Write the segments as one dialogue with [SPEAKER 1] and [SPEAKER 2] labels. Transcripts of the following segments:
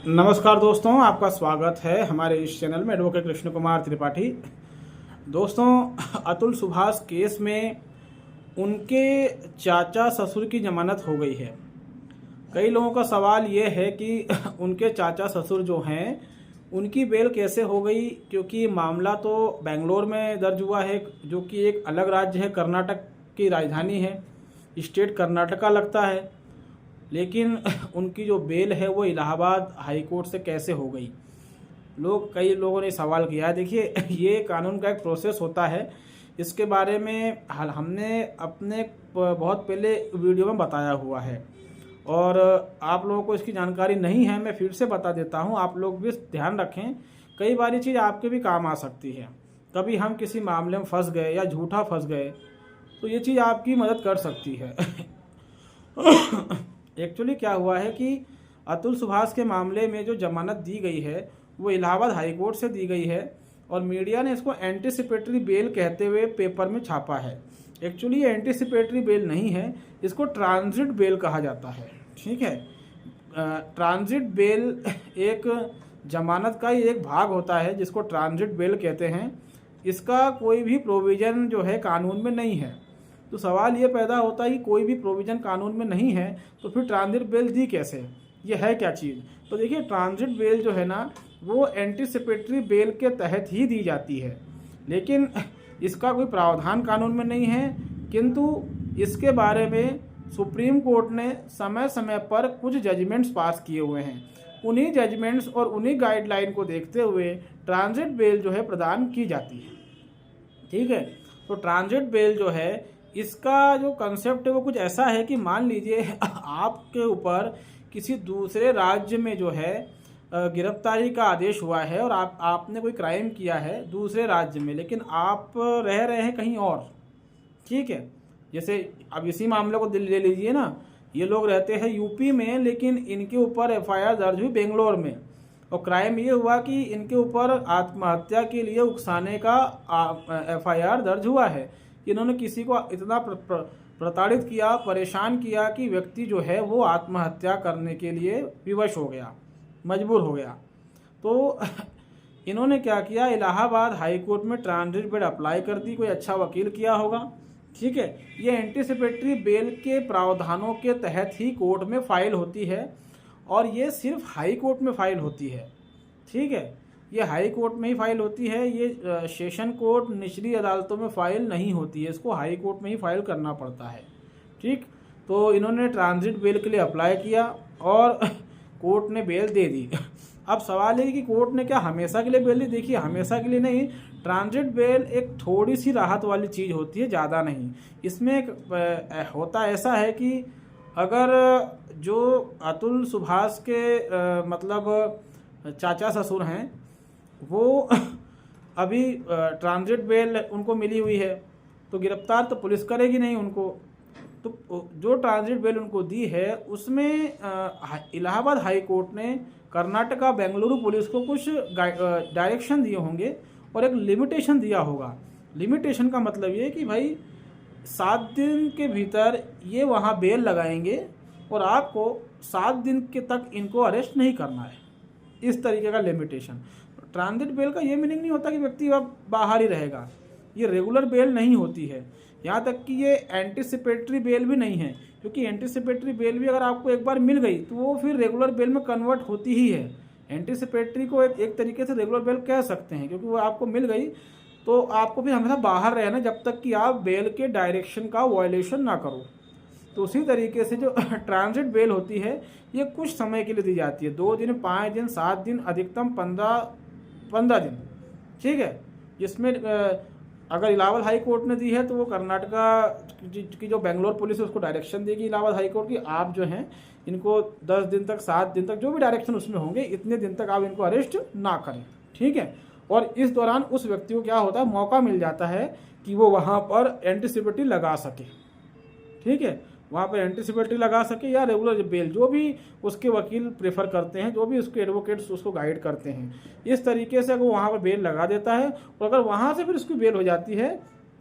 [SPEAKER 1] नमस्कार दोस्तों, आपका स्वागत है हमारे इस चैनल में। एडवोकेट कृष्ण कुमार त्रिपाठी। दोस्तों, अतुल सुभाष केस में उनके चाचा ससुर की जमानत हो गई है। कई लोगों का सवाल ये है कि उनके चाचा ससुर जो हैं उनकी बेल कैसे हो गई, क्योंकि मामला तो बेंगलोर में दर्ज हुआ है, जो कि एक अलग राज्य है, कर्नाटक की राजधानी है, स्टेट कर्नाटका लगता है। लेकिन उनकी जो बेल है वो इलाहाबाद हाई कोर्ट से कैसे हो गई। कई लोगों ने सवाल किया है। देखिए, ये कानून का एक प्रोसेस होता है। इसके बारे में हमने अपने बहुत पहले वीडियो में बताया हुआ है, और आप लोगों को इसकी जानकारी नहीं है, मैं फिर से बता देता हूँ। आप लोग भी ध्यान रखें, कई बार ये चीज़ आपके भी काम आ सकती है। कभी हम किसी मामले में फंस गए या झूठा फंस गए तो ये चीज़ आपकी मदद कर सकती है। एक्चुअली क्या हुआ है कि अतुल सुभाष के मामले में जो जमानत दी गई है वो इलाहाबाद हाई कोर्ट से दी गई है, और मीडिया ने इसको एंटीसिपेटरी बेल कहते हुए पेपर में छापा है। एक्चुअली ये एंटीसिपेटरी बेल नहीं है, इसको ट्रांजिट बेल कहा जाता है। ठीक है, ट्रांजिट बेल एक जमानत का ही एक भाग होता है जिसको ट्रांजिट बेल कहते हैं। इसका कोई भी प्रोविज़न जो है कानून में नहीं है। तो सवाल ये पैदा होता है कि कोई भी प्रोविज़न कानून में नहीं है तो फिर ट्रांजिट बेल दी कैसे, ये है क्या चीज़। तो देखिए, ट्रांजिट बेल जो है ना वो एंटीसिपेटरी बेल के तहत ही दी जाती है, लेकिन इसका कोई प्रावधान कानून में नहीं है। किंतु इसके बारे में सुप्रीम कोर्ट ने समय समय पर कुछ जजमेंट्स पास किए हुए हैं। उन्हीं जजमेंट्स और उन्हीं गाइडलाइन को देखते हुए ट्रांजिट बेल जो है प्रदान की जाती है। ठीक है, तो ट्रांजिट बेल जो है, इसका जो कंसेप्ट है वो कुछ ऐसा है कि मान लीजिए आपके ऊपर किसी दूसरे राज्य में जो है गिरफ्तारी का आदेश हुआ है, और आपने कोई क्राइम किया है दूसरे राज्य में, लेकिन आप रह रहे हैं कहीं और। ठीक है, जैसे अब इसी मामले को ले लीजिए ना, ये लोग रहते हैं यूपी में, लेकिन इनके ऊपर एफआईआर दर्ज हुई बेंगलोर में, और क्राइम ये हुआ कि इनके ऊपर आत्महत्या के लिए उकसाने का एफआईआर दर्ज हुआ है। इन्होंने किसी को इतना प्रताड़ित किया, परेशान किया कि व्यक्ति जो है वो आत्महत्या करने के लिए विवश हो गया, मजबूर हो गया। तो इन्होंने क्या किया, इलाहाबाद हाई कोर्ट में ट्रांजिट बेल अप्लाई कर दी। कोई अच्छा वकील किया होगा। ठीक है, ये एंटीसिपेटरी बेल के प्रावधानों के तहत ही कोर्ट में फाइल होती है, और ये सिर्फ हाई कोर्ट में फाइल होती है। ठीक है, ये हाई कोर्ट में ही फाइल होती है। ये सेशन कोर्ट, निचली अदालतों में फाइल नहीं होती है, इसको हाई कोर्ट में ही फाइल करना पड़ता है। ठीक, तो इन्होंने ट्रांजिट बेल के लिए अप्लाई किया और कोर्ट ने बेल दे दी। अब सवाल है कि कोर्ट ने क्या हमेशा के लिए बेल दी। देखिए, हमेशा के लिए नहीं। ट्रांजिट बेल एक थोड़ी सी राहत वाली चीज़ होती है, ज़्यादा नहीं। इसमें एक होता ऐसा है कि अगर जो अतुल सुभाष के मतलब चाचा ससुर हैं, वो अभी ट्रांजिट बेल उनको मिली हुई है, तो गिरफ्तार तो पुलिस करेगी नहीं उनको। तो जो ट्रांजिट बेल उनको दी है उसमें इलाहाबाद हाई कोर्ट ने कर्नाटका बेंगलुरु पुलिस को कुछ डायरेक्शन दिए होंगे और एक लिमिटेशन दिया होगा। लिमिटेशन का मतलब ये कि भाई 7 दिन के भीतर ये वहाँ बेल लगाएंगे और आपको 7 दिन के तक इनको अरेस्ट नहीं करना है, इस तरीके का लिमिटेशन। ट्रांजिट बेल का ये मीनिंग नहीं होता कि व्यक्ति अब बाहर ही रहेगा। ये रेगुलर बेल नहीं होती है, यहाँ तक कि ये एंटीसिपेटरी बेल भी नहीं है, क्योंकि एंटीसिपेटरी बेल भी अगर आपको एक बार मिल गई तो वो फिर रेगुलर बेल में कन्वर्ट होती ही है। एंटीसिपेटरी को एक तरीके से रेगुलर बेल कह सकते हैं, क्योंकि वो आपको मिल गई तो आपको फिर हमेशा बाहर रहना जब तक कि आप बेल के डायरेक्शन का वायलेशन ना करो। तो उसी तरीके से जो ट्रांजिट बेल होती है ये कुछ समय के लिए दी जाती है, 2 दिन, 5 दिन, 7 दिन, अधिकतम 15 दिन। ठीक है, जिसमें अगर इलाहाबाद हाई कोर्ट ने दी है तो वो कर्नाटका की जो बेंगलोर पुलिस है उसको डायरेक्शन देगी इलाहाबाद हाई कोर्ट की, आप जो हैं इनको 10 दिन तक, 7 दिन तक, जो भी डायरेक्शन उसमें होंगे, इतने दिन तक आप इनको अरेस्ट ना करें। ठीक है, और इस दौरान उस व्यक्ति को क्या होता है, मौका मिल जाता है कि वो वहाँ पर एंटीसिपेटरी लगा सके। ठीक है, वहाँ पर एंटीसिपेटरी लगा सके या रेगुलर बेल, जो भी उसके वकील प्रेफर करते हैं, जो भी उसके एडवोकेट्स उसको गाइड करते हैं, इस तरीके से वो वहाँ पर बेल लगा देता है। और अगर वहाँ से फिर उसकी बेल हो जाती है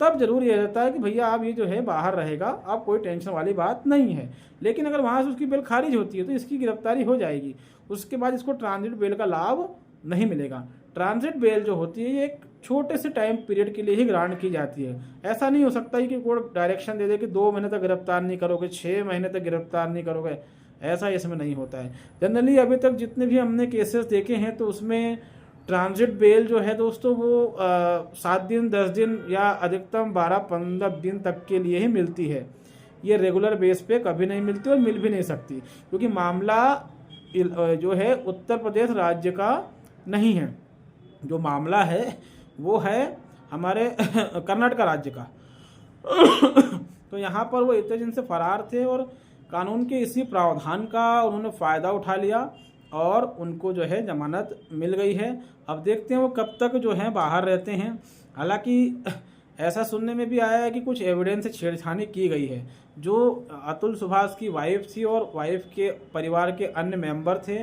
[SPEAKER 1] तब जरूर ये रहता है कि भैया आप ये जो है बाहर रहेगा, आप कोई टेंशन वाली बात नहीं है। लेकिन अगर वहाँ से उसकी बेल खारिज होती है तो इसकी गिरफ्तारी हो जाएगी, उसके बाद इसको ट्रांजिट बेल का लाभ नहीं मिलेगा। ट्रांजिट बेल जो होती है ये एक छोटे से टाइम पीरियड के लिए ही ग्रांट की जाती है। ऐसा नहीं हो सकता है कि कोर्ट डायरेक्शन दे दे कि 2 महीने तक गिरफ्तार नहीं करोगे, 6 महीने तक गिरफ्तार नहीं करोगे, ऐसा इसमें नहीं होता है। जनरली अभी तक जितने भी हमने केसेस देखे हैं तो उसमें ट्रांजिट बेल जो है दोस्तों वो 7 दिन, 10 दिन या अधिकतम 12-15 दिन तक के लिए ही मिलती है। ये रेगुलर बेस पे कभी नहीं मिलती और मिल भी नहीं सकती, क्योंकि मामला जो है उत्तर प्रदेश राज्य का नहीं है, जो मामला है वो है हमारे कर्नाटक राज्य का। तो यहाँ पर वो इतने दिन से फरार थे और कानून के इसी प्रावधान का उन्होंने फ़ायदा उठा लिया और उनको जो है जमानत मिल गई है। अब देखते हैं वो कब तक जो है बाहर रहते हैं। हालांकि ऐसा सुनने में भी आया है कि कुछ एविडेंस से छेड़छाड़ी की गई है। जो अतुल सुभाष की वाइफ थी और वाइफ के परिवार के अन्य मेंबर थे,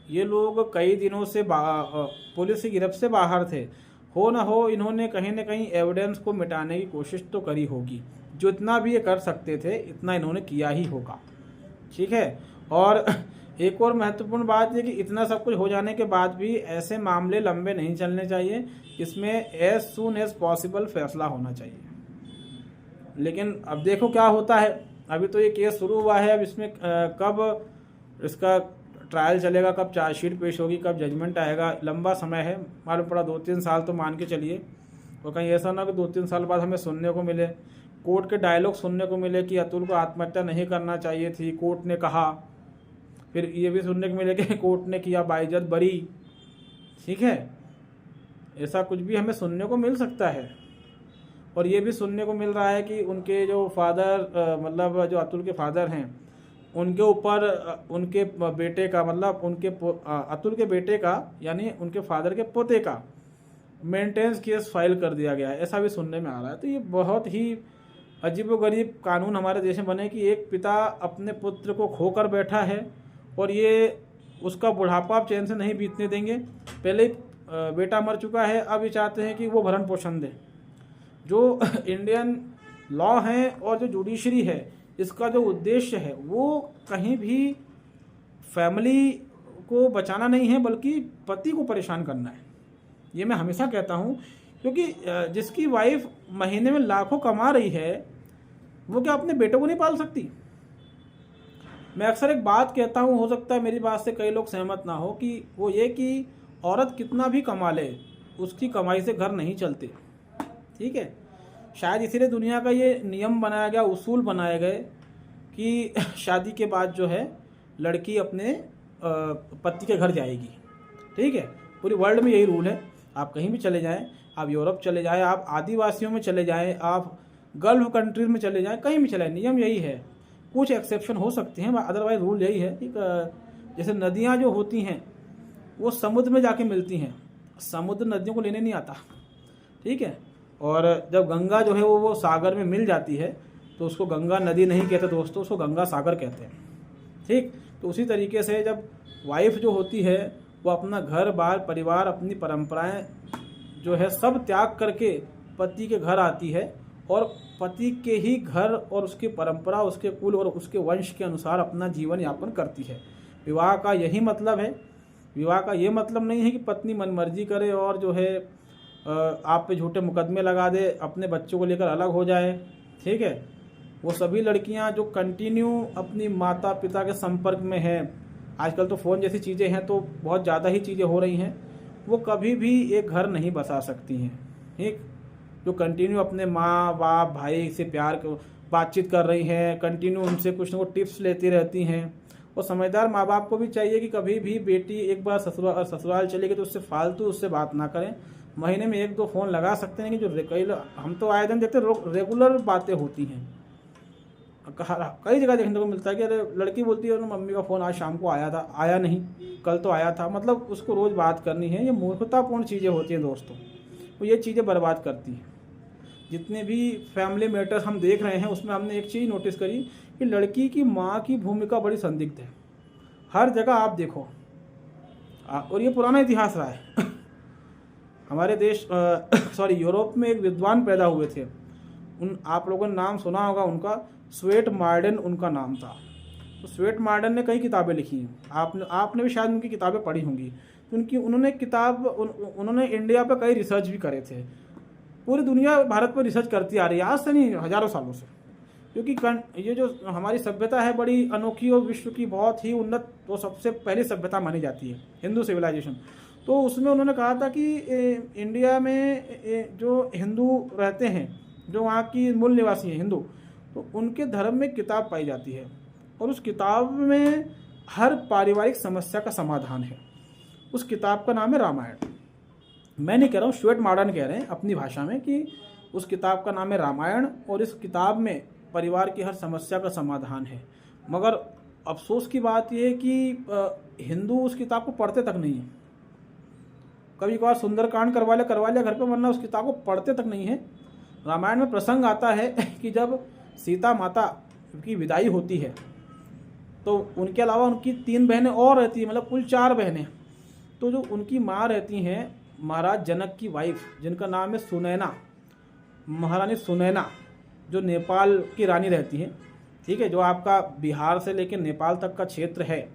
[SPEAKER 1] ये लोग कई दिनों से पुलिस की गिरफ्त से बाहर थे। हो ना हो इन्होंने कहीं ना कहीं एविडेंस को मिटाने की कोशिश तो करी होगी। जो इतना भी ये कर सकते थे इतना इन्होंने किया ही होगा, ठीक है। और एक और महत्वपूर्ण बात है कि इतना सब कुछ हो जाने के बाद भी ऐसे मामले लंबे नहीं चलने चाहिए, इसमें एज सून एज पॉसिबल फैसला होना चाहिए। लेकिन अब देखो क्या होता है, अभी तो ये केस शुरू हुआ है, अब इसमें कब इसका ट्रायल चलेगा, कब चार्जशीट पेश होगी, कब जजमेंट आएगा, लंबा समय है। मालूम पड़ा 2-3 साल तो मान के चलिए, और कहीं ऐसा ना कि 2-3 साल बाद हमें सुनने को मिले, कोर्ट के डायलॉग सुनने को मिले कि अतुल को आत्महत्या नहीं करना चाहिए थी, कोर्ट ने कहा। फिर ये भी सुनने को मिले कि कोर्ट ने किया बाइज्जत बरी, ठीक है। ऐसा कुछ भी हमें सुनने को मिल सकता है। और ये भी सुनने को मिल रहा है कि उनके जो फादर मतलब जो अतुल के फादर हैं, उनके ऊपर उनके बेटे का मतलब उनके अतुल के बेटे का यानी उनके फादर के पोते का मेंटेनेंस केस फाइल कर दिया गया है, ऐसा भी सुनने में आ रहा है। तो ये बहुत ही अजीबोगरीब कानून हमारे देश में बने कि एक पिता अपने पुत्र को खोकर बैठा है और ये उसका बुढ़ापा आप चैन से नहीं बीतने देंगे। पहले बेटा मर चुका है, अब ये चाहते हैं कि वो भरण पोषण दे। जो इंडियन लॉ है और जो जुडिशरी है, इसका जो उद्देश्य है वो कहीं भी फैमिली को बचाना नहीं है, बल्कि पति को परेशान करना है। ये मैं हमेशा कहता हूँ, क्योंकि जिसकी वाइफ महीने में लाखों कमा रही है, वो क्या अपने बेटों को नहीं पाल सकती? मैं अक्सर एक बात कहता हूँ, हो सकता है मेरी बात से कई लोग सहमत ना हो, कि वो ये कि औरत कितना भी कमा ले, उसकी कमाई से घर नहीं चलते, ठीक है। शायद इसीलिए दुनिया का ये नियम बनाया गया, उसूल बनाए गए कि शादी के बाद जो है लड़की अपने पति के घर जाएगी, ठीक है। पूरी वर्ल्ड में यही रूल है। आप कहीं भी चले जाएं, आप यूरोप चले जाएं, आप आदिवासियों में चले जाएं, आप गल्फ कंट्रीज में चले जाएं, कहीं भी चले जाएं, नियम यही है। कुछ एक्सेप्शन हो सकते हैं, अदरवाइज रूल यही है। जैसे नदियाँ जो होती हैं वो समुद्र में जाके मिलती हैं, समुद्र नदियों को लेने नहीं आता, ठीक है। और जब गंगा जो है वो सागर में मिल जाती है तो उसको गंगा नदी नहीं कहते दोस्तों, उसको गंगा सागर कहते हैं, ठीक। तो उसी तरीके से जब वाइफ जो होती है वो अपना घर बार परिवार अपनी परंपराएं जो है सब त्याग करके पति के घर आती है और पति के ही घर और उसकी परंपरा, उसके कुल और उसके वंश के अनुसार अपना जीवन यापन करती है। विवाह का यही मतलब है। विवाह का ये मतलब नहीं है कि पत्नी मनमर्जी करे और जो है आप पे झूठे मुकदमे लगा दे, अपने बच्चों को लेकर अलग हो जाए, ठीक है। वो सभी लड़कियां जो कंटिन्यू अपनी माता पिता के संपर्क में हैं, आजकल तो फ़ोन जैसी चीज़ें हैं तो बहुत ज़्यादा ही चीज़ें हो रही हैं, वो कभी भी एक घर नहीं बसा सकती हैं, ठीक। जो कंटिन्यू अपने माँ बाप भाई से प्यार को बातचीत कर रही हैं, कंटिन्यू उनसे कुछ न कुछ टिप्स लेती रहती हैं। और समझदार माँ बाप को भी चाहिए कि कभी भी बेटी एक बार ससुराल चलेगी तो उससे फालतू उससे बात ना करें। महीने में 1-2 फ़ोन लगा सकते हैं कि जो हम तो आए दिन देखते रेगुलर बातें होती हैं। कई जगह देखने को मिलता है कि अरे लड़की बोलती है मम्मी का फ़ोन आज शाम को आया था, आया नहीं, कल तो आया था, मतलब उसको रोज़ बात करनी है। ये मूर्खतापूर्ण चीज़ें होती हैं दोस्तों, तो ये चीज़ें बर्बाद करती हैं। जितने भी फैमिली मैटर्स हम देख रहे हैं उसमें हमने एक चीज़ नोटिस करी कि लड़की की माँ की भूमिका बड़ी संदिग्ध है। हर जगह आप देखो, और ये पुराना इतिहास रहा है। हमारे देश यूरोप में एक विद्वान पैदा हुए थे, आप लोगों ने नाम सुना होगा उनका, स्वेट मार्डेन उनका नाम था। तो स्वेट मार्डेन ने कई किताबें लिखी हैं, आपने भी शायद उनकी किताबें पढ़ी होंगी। तो उन्होंने इंडिया पर कई रिसर्च भी करे थे। पूरी दुनिया भारत पर रिसर्च करती आ रही है, आज से नहीं, हजारों सालों से। क्योंकि ये जो हमारी सभ्यता है बड़ी अनोखी और विश्व की बहुत ही उन्नत तो सबसे पहली सभ्यता मानी जाती है, हिंदू सिविलाइजेशन। तो उसमें उन्होंने कहा था कि इंडिया में जो हिंदू रहते हैं, जो वहाँ की मूल निवासी हैं हिंदू, तो उनके धर्म में किताब पाई जाती है और उस किताब में हर पारिवारिक समस्या का समाधान है। उस किताब का नाम है रामायण। मैं नहीं कह रहा हूँ, स्टुअर्ट मार्डन कह रहे हैं अपनी भाषा में कि उस किताब का नाम है रामायण और इस किताब में परिवार की हर समस्या का समाधान है। मगर अफसोस की बात यह है कि हिंदू उस किताब को पढ़ते तक नहीं है। कभी कभार सुंदरकांड करवा लिया घर पे, वरना उस किताब को पढ़ते तक नहीं है। रामायण में प्रसंग आता है कि जब सीता माता की विदाई होती है तो उनके अलावा उनकी 3 बहनें और रहती हैं, मतलब कुल 4 बहनें। तो जो उनकी माँ रहती हैं महाराज जनक की वाइफ, जिनका नाम है सुनैना, महारानी सुनैना, जो नेपाल की रानी रहती हैं, ठीक है, जो आपका बिहार से लेकर नेपाल तक का क्षेत्र है,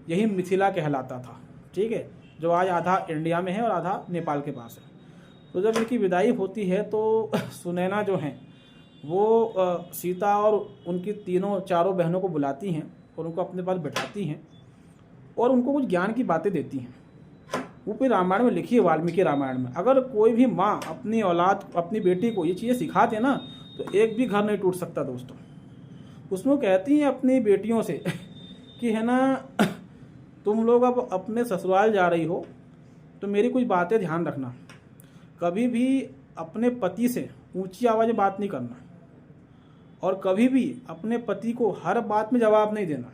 [SPEAKER 1] यही मिथिला कहलाता था, ठीक है, जो आज आधा इंडिया में है और आधा नेपाल के पास है। तो जब इनकी विदाई होती है तो सुनैना जो हैं वो सीता और उनकी 4 बहनों को बुलाती हैं और उनको अपने पास बैठाती हैं और उनको कुछ ज्ञान की बातें देती हैं। वो फिर रामायण में लिखी है, वाल्मीकि रामायण में। अगर कोई भी माँ अपनी औलाद, अपनी बेटी को ये चीज़ें सिखाते ना तो एक भी घर नहीं टूट सकता दोस्तों। उसमें वो कहती हैं अपनी बेटियों से कि है ना, तुम लोग अब अपने ससुराल जा रही हो तो मेरी कुछ बातें ध्यान रखना। कभी भी अपने पति से ऊंची आवाज़ में बात नहीं करना और कभी भी अपने पति को हर बात में जवाब नहीं देना,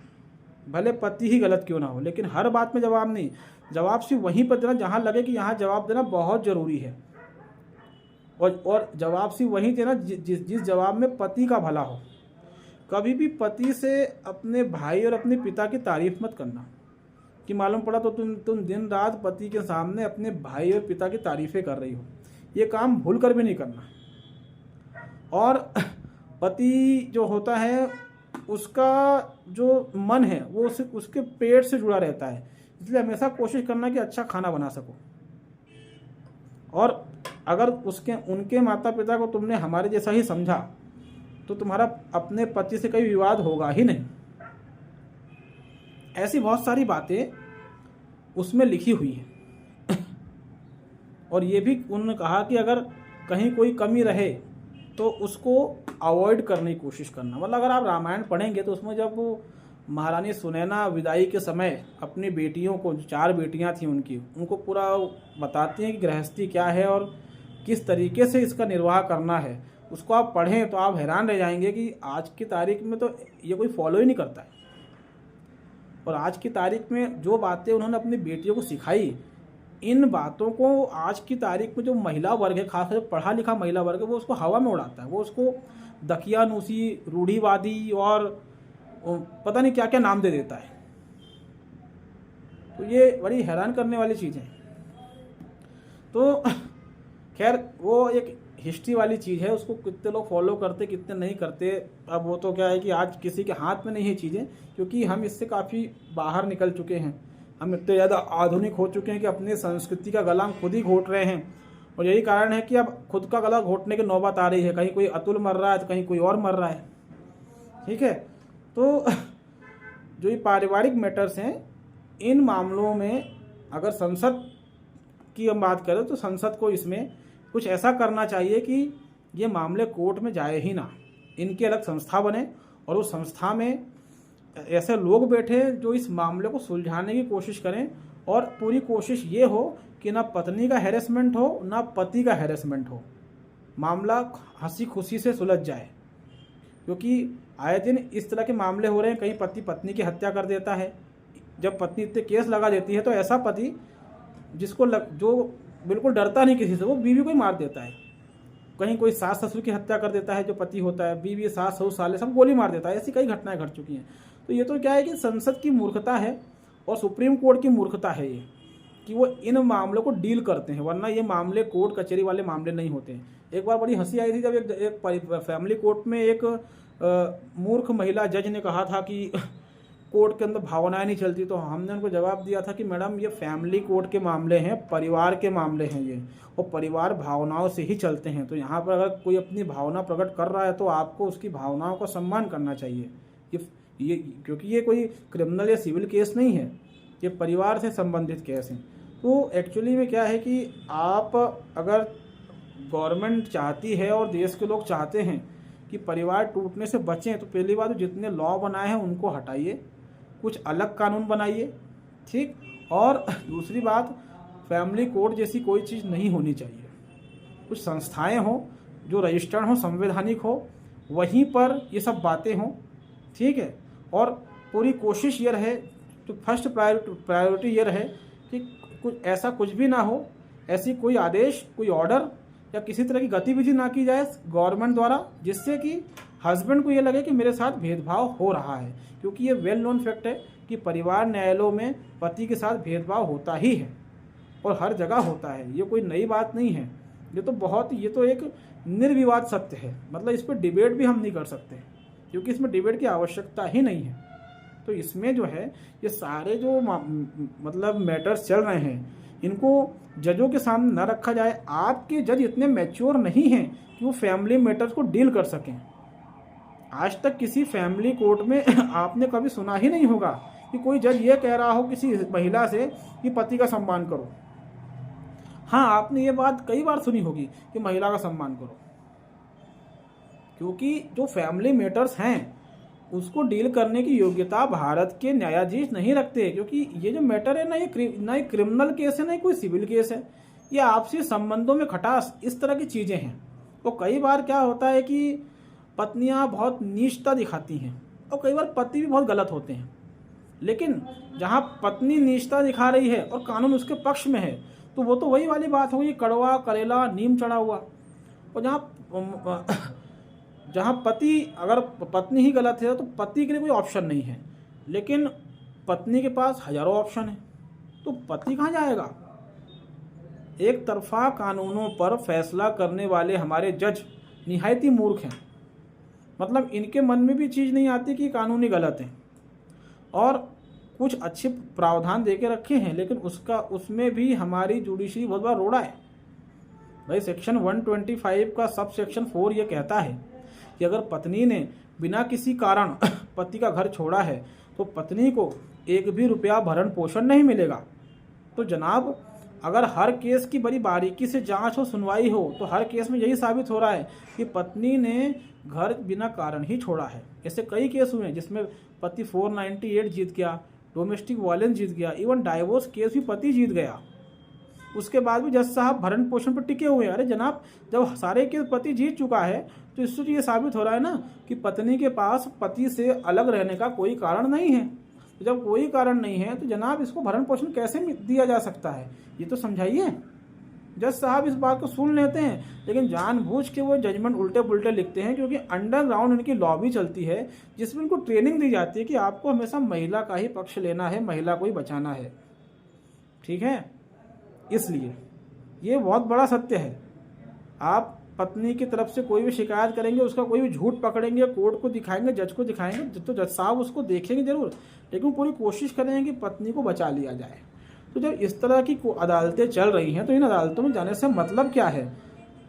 [SPEAKER 1] भले पति ही गलत क्यों ना हो, लेकिन हर बात में जवाब नहीं। जवाब सिर्फ वहीं पर देना जहाँ लगे कि यहाँ जवाब देना बहुत ज़रूरी है, और जवाब सिर्फ वहीं देना जिस जवाब में पति का भला हो। कभी भी पति से अपने भाई और अपने पिता की तारीफ मत करना कि मालूम पड़ा तो तुम दिन रात पति के सामने अपने भाई और पिता की तारीफ़ें कर रही हो। ये काम भूल कर भी नहीं करना। और पति जो होता है उसका जो मन है वो उसके पेट से जुड़ा रहता है, इसलिए हमेशा कोशिश करना कि अच्छा खाना बना सको। और अगर उनके माता पिता को तुमने हमारे जैसा ही समझा तो तुम्हारा अपने पति से कभी विवाद होगा ही नहीं। ऐसी बहुत सारी बातें उसमें लिखी हुई हैं। और ये भी उन्होंने कहा कि अगर कहीं कोई कमी रहे तो उसको अवॉइड करने की कोशिश करना। मतलब अगर आप रामायण पढ़ेंगे तो उसमें जब वो महारानी सुनैना विदाई के समय अपनी बेटियों को, जो 4 बेटियां थीं उनको पूरा बताती हैं कि गृहस्थी क्या है और किस तरीके से इसका निर्वाह करना है। उसको आप पढ़ें तो आप हैरान रह जाएंगे कि आज की तारीख में तो ये कोई फॉलो ही नहीं करता है। और आज की तारीख में जो बातें उन्होंने अपनी बेटियों को सिखाई, इन बातों को आज की तारीख में जो महिला वर्ग है, खासकर पढ़ा लिखा महिला वर्ग है, वो उसको हवा में उड़ाता है। वो उसको दकियानूसी, रूढ़िवादी और पता नहीं क्या क्या नाम दे देता है। तो ये बड़ी हैरान करने वाली चीज़ है। तो खैर वो एक हिस्ट्री वाली चीज़ है, उसको कितने लोग फॉलो करते कितने नहीं करते, अब वो तो क्या है कि आज किसी के हाथ में नहीं है चीज़ें, क्योंकि हम इससे काफ़ी बाहर निकल चुके हैं। हम इतने ज़्यादा आधुनिक हो चुके हैं कि अपनी संस्कृति का गला हम खुद ही घोट रहे हैं। और यही कारण है कि अब खुद का गला घोटने की नौबत आ रही है। कहीं कोई अतुल मर रहा है तो कहीं कोई और मर रहा है, ठीक है। तो जो ये पारिवारिक मैटर्स हैं, इन मामलों में अगर संसद की हम बात करें तो संसद को इसमें कुछ ऐसा करना चाहिए कि ये मामले कोर्ट में जाए ही ना। इनकी अलग संस्था बने और उस संस्था में ऐसे लोग बैठे जो इस मामले को सुलझाने की कोशिश करें, और पूरी कोशिश ये हो कि ना पत्नी का हैरेसमेंट हो ना पति का हैरेसमेंट हो, मामला हंसी खुशी से सुलझ जाए। क्योंकि आए दिन इस तरह के मामले हो रहे हैं, कहीं पति पत्नी की हत्या कर देता है। जब पत्नी इतने केस लगा देती है तो ऐसा पति जो बिल्कुल डरता नहीं किसी से, वो बीवी को ही मार देता है। कहीं कोई सास ससुर की हत्या कर देता है जो पति होता है, बीवी सास ससुर साले सब गोली मार देता है। ऐसी कई घटनाएं घट चुकी हैं। तो ये तो क्या है कि संसद की मूर्खता है और सुप्रीम कोर्ट की मूर्खता है ये, कि वो इन मामलों को डील करते हैं, वरना ये मामले कोर्ट कचहरी वाले मामले नहीं होते हैं। एक बार बड़ी हंसी आई थी जब एक फैमिली कोर्ट में एक मूर्ख महिला जज ने कहा था कि कोर्ट के अंदर भावनाएं नहीं चलती, तो हमने उनको जवाब दिया था कि मैडम ये फैमिली कोर्ट के मामले हैं, परिवार के मामले हैं ये, और परिवार भावनाओं से ही चलते हैं। तो यहाँ पर अगर कोई अपनी भावना प्रकट कर रहा है तो आपको उसकी भावनाओं का सम्मान करना चाहिए। ये क्योंकि ये कोई क्रिमिनल या सिविल केस नहीं है, ये परिवार से संबंधित केस है। तो एक्चुअली में क्या है कि आप अगर गवर्नमेंट चाहती है और देश के लोग चाहते हैं कि परिवार टूटने से बचें, तो पहली बात जितने लॉ बनाए हैं उनको हटाइए, कुछ अलग कानून बनाइए, ठीक। और दूसरी बात, फैमिली कोर्ट जैसी कोई चीज़ नहीं होनी चाहिए। कुछ संस्थाएं हों जो रजिस्टर्ड हों, संवैधानिक हो, वहीं पर ये सब बातें हों, ठीक है। और पूरी कोशिश ये रहे, तो फर्स्ट प्रायोरिटी ये रहे कि ऐसा कुछ भी ना हो, ऐसी कोई आदेश, कोई ऑर्डर या किसी तरह की गतिविधि ना की जाए गवर्नमेंट द्वारा, जिससे कि हस्बैंड को ये लगे कि मेरे साथ भेदभाव हो रहा है। क्योंकि ये वेल नोन फैक्ट है कि परिवार न्यायालयों में पति के साथ भेदभाव होता ही है और हर जगह होता है, ये कोई नई बात नहीं है। ये तो एक निर्विवाद सत्य है, मतलब इस पर डिबेट भी हम नहीं कर सकते, क्योंकि इसमें डिबेट की आवश्यकता ही नहीं है। तो इसमें जो है ये सारे जो मतलब मैटर्स चल रहे हैं, इनको जजों के सामने न रखा जाए। आपके जज इतने मैच्योर नहीं हैं कि वो फैमिली मैटर्स को डील कर सकें। आज तक किसी फैमिली कोर्ट में आपने कभी सुना ही नहीं होगा कि कोई जज ये कह रहा हो किसी महिला से कि पति का सम्मान करो। हाँ, आपने ये बात कई बार सुनी होगी कि महिला का सम्मान करो, क्योंकि जो फैमिली मैटर्स हैं उसको डील करने की योग्यता भारत के न्यायाधीश नहीं रखते। क्योंकि ये जो मैटर है ना, ये क्रिमिनल केस है, ना कोई सिविल केस है, ये आपसी संबंधों में खटास, इस तरह की चीज़ें हैं। तो कई बार क्या होता है कि पत्नियां बहुत नीचता दिखाती हैं और कई बार पति भी बहुत गलत होते हैं। लेकिन जहां पत्नी नीचता दिखा रही है और कानून उसके पक्ष में है, तो वो तो वही वाली बात होगी, कड़वा करेला नीम चढ़ा हुआ। और जहाँ पति, अगर पत्नी ही गलत है तो पति के लिए कोई ऑप्शन नहीं है, लेकिन पत्नी के पास हजारों ऑप्शन है, तो पति कहाँ जाएगा। एक तरफा कानूनों पर फैसला करने वाले हमारे जज निहायती मूर्ख हैं। मतलब इनके मन में भी चीज़ नहीं आती कि कानूनी गलत है, और कुछ अच्छे प्रावधान दे के रखे हैं, लेकिन उसमें भी हमारी जुडिशरी बहुत बड़ा रोड़ा है। भाई सेक्शन 125 का सब सेक्शन 4 ये कहता है कि अगर पत्नी ने बिना किसी कारण पति का घर छोड़ा है तो पत्नी को एक भी रुपया भरण पोषण नहीं मिलेगा। तो जनाब, अगर हर केस की बड़ी बारीकी से जांच हो, सुनवाई हो, तो हर केस में यही साबित हो रहा है कि पत्नी ने घर बिना कारण ही छोड़ा है। ऐसे कई केस हुए हैं जिसमें पति 498 जीत गया, डोमेस्टिक वायलेंस जीत गया, इवन डाइवोर्स केस भी पति जीत गया। उसके बाद भी जज साहब भरण पोषण पर टिके हुए हैं। अरे जनाब, जब सारे केस पति जीत चुका है तो इससे ये साबित हो रहा है ना कि पत्नी के पास पति से अलग रहने का कोई कारण नहीं है। तो जब कोई कारण नहीं है तो जनाब इसको भरण पोषण कैसे दिया जा सकता है, ये तो समझाइए। जज साहब इस बात को सुन लेते हैं, लेकिन जानबूझ के वो जजमेंट उल्टे पुल्टे लिखते हैं, क्योंकि अंडरग्राउंड इनकी लॉबी चलती है जिसमें इनको ट्रेनिंग दी जाती है कि आपको हमेशा महिला का ही पक्ष लेना है, महिला को ही बचाना है, ठीक है। इसलिए ये बहुत बड़ा सत्य है। आप पत्नी की तरफ से कोई भी शिकायत करेंगे, उसका कोई भी झूठ पकड़ेंगे, कोर्ट को दिखाएंगे, जज को दिखाएंगे, तो जज साहब उसको देखेंगे जरूर, लेकिन पूरी कोशिश करेंगे कि पत्नी को बचा लिया जाए। तो जब इस तरह की अदालतें चल रही हैं तो इन अदालतों में जाने से मतलब क्या है।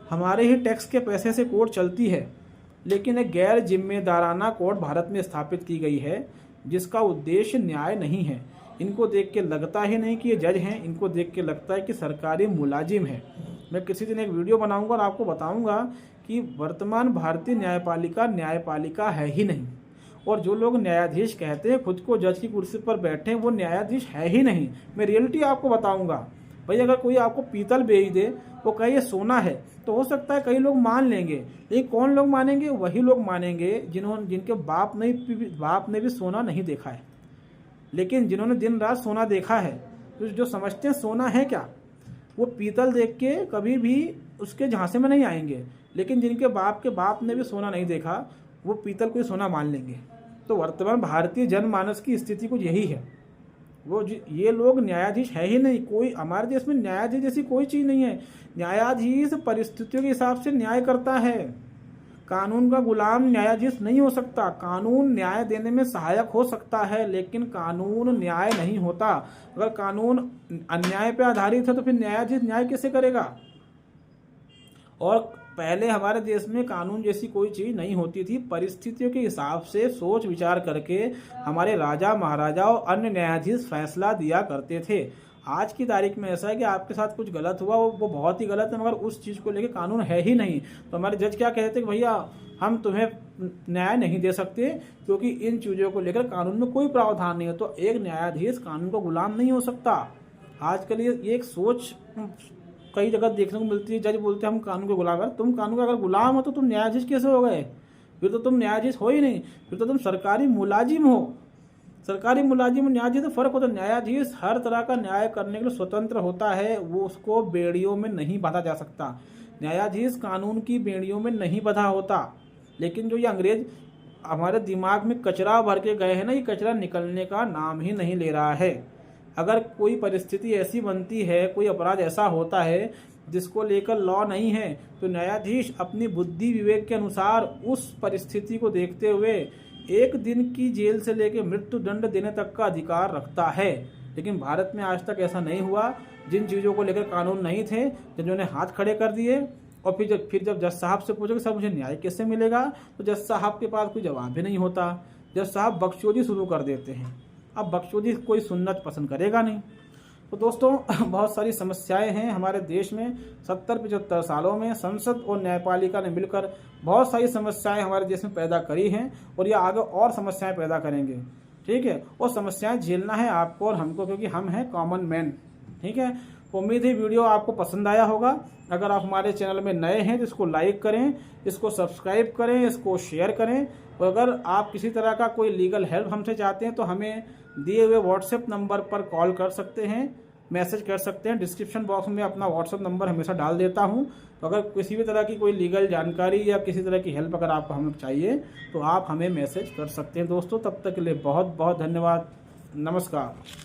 [SPEAKER 1] हमारे ही टैक्स के पैसे से कोर्ट चलती है, लेकिन एक गैर जिम्मेदाराना कोर्ट भारत में स्थापित की गई है जिसका उद्देश्य न्याय नहीं है। इनको देख के लगता ही नहीं कि ये जज हैं, इनको देख के लगता है कि सरकारी मुलाजिम है। मैं किसी दिन एक वीडियो बनाऊंगा और आपको बताऊंगा कि वर्तमान भारतीय न्यायपालिका है ही नहीं, और जो लोग न्यायाधीश कहते हैं खुद को जज की कुर्सी पर बैठे हैं, वो न्यायाधीश है ही नहीं। मैं रियलिटी आपको बताऊंगा। भाई अगर कोई आपको पीतल बेच दे, वो कहे ये सोना है, तो हो सकता है कई लोग मान लेंगे, लेकिन कौन लोग मानेंगे? वही लोग मानेंगे जिनके बाप ने भी सोना नहीं देखा है। लेकिन जिन्होंने दिन रात सोना देखा है, तो जो समझते हैं सोना है क्या, वो पीतल देख के कभी भी उसके झांसे में नहीं आएंगे। लेकिन जिनके बाप ने भी सोना नहीं देखा, वो पीतल को ही सोना मान लेंगे। तो वर्तमान भारतीय जनमानस की स्थिति कुछ यही है। ये लोग न्यायाधीश है ही नहीं। कोई हमारे देश में न्यायाधीश जैसी कोई चीज़ नहीं है। न्यायाधीश परिस्थितियों के हिसाब से न्याय करता है। कानून का गुलाम न्यायाधीश नहीं हो सकता। कानून न्याय देने में सहायक हो सकता है, लेकिन कानून न्याय नहीं होता। अगर कानून अन्याय पर आधारित है तो फिर न्यायाधीश न्याय कैसे करेगा। और पहले हमारे देश में कानून जैसी कोई चीज़ नहीं होती थी। परिस्थितियों के हिसाब से सोच विचार करके हमारे राजा महाराजा और अन्य न्यायाधीश फैसला दिया करते थे। आज की तारीख में ऐसा है कि आपके साथ कुछ गलत हुआ, वो बहुत ही गलत है, मगर उस चीज़ को लेकर कानून है ही नहीं। तो हमारे जज क्या कहते हैं कि भैया हम तुम्हें न्याय नहीं दे सकते, क्योंकि इन चीज़ों को लेकर कानून में कोई प्रावधान नहीं है। तो एक न्यायाधीश कानून का गुलाम नहीं हो सकता। आजकल ये एक सोच कई जगह देखने को मिलती है। जज बोलते हैं हम कानून के गुलाम हैं। तुम कानून का अगर गुलाम हो तो तुम न्यायाधीश कैसे हो गए। फिर तो तुम न्यायाधीश हो ही नहीं, फिर तो तुम सरकारी मुलाजिम हो। सरकारी मुलाजिम और न्यायाधीश में फर्क होता है। न्यायाधीश हर तरह का न्याय करने के लिए स्वतंत्र होता है, वो उसको बेड़ियों में नहीं बांधा जा सकता। न्यायाधीश कानून की बेड़ियों में नहीं बंधा होता। लेकिन जो ये अंग्रेज हमारे दिमाग में कचरा भर के गए हैं ना, ये कचरा निकलने का नाम ही नहीं ले रहा है। अगर कोई परिस्थिति ऐसी बनती है, कोई अपराध ऐसा होता है जिसको लेकर लॉ नहीं है, तो न्यायाधीश अपनी बुद्धि विवेक के अनुसार उस परिस्थिति को देखते हुए 1 दिन की जेल से लेकर मृत्यु दंड देने तक का अधिकार रखता है। लेकिन भारत में आज तक ऐसा नहीं हुआ। जिन चीज़ों को लेकर कानून नहीं थे, जिन्होंने हाथ खड़े कर दिए, और फिर जब जज साहब से पूछो कि साहब मुझे न्याय कैसे मिलेगा, तो जज साहब के पास कोई जवाब भी नहीं होता। जज साहब बकचोदी शुरू कर देते हैं। अब बकचोदी कोई सुनना पसंद करेगा नहीं। तो दोस्तों बहुत सारी समस्याएं हैं हमारे देश में। 70-75 सालों में संसद और न्यायपालिका ने मिलकर बहुत सारी समस्याएं हमारे देश में पैदा करी हैं, और ये आगे और समस्याएं पैदा करेंगे। ठीक है, और समस्याएं झेलना है आपको और हमको, क्योंकि हम हैं कॉमन मैन। ठीक है, उम्मीद है वीडियो आपको पसंद आया होगा। अगर आप हमारे चैनल में नए हैं तो इसको लाइक करें, इसको सब्सक्राइब करें, इसको शेयर करें। और अगर आप किसी तरह का कोई लीगल हेल्प हमसे चाहते हैं तो हमें दिए हुए व्हाट्सएप नंबर पर कॉल कर सकते हैं, मैसेज कर सकते हैं। डिस्क्रिप्शन बॉक्स में अपना व्हाट्सएप नंबर हमेशा डाल देता हूं। तो अगर किसी भी तरह की कोई लीगल जानकारी या किसी तरह की हेल्प अगर आपको हमें चाहिए तो आप हमें मैसेज कर सकते हैं। दोस्तों तब तक के लिए बहुत बहुत धन्यवाद। नमस्कार।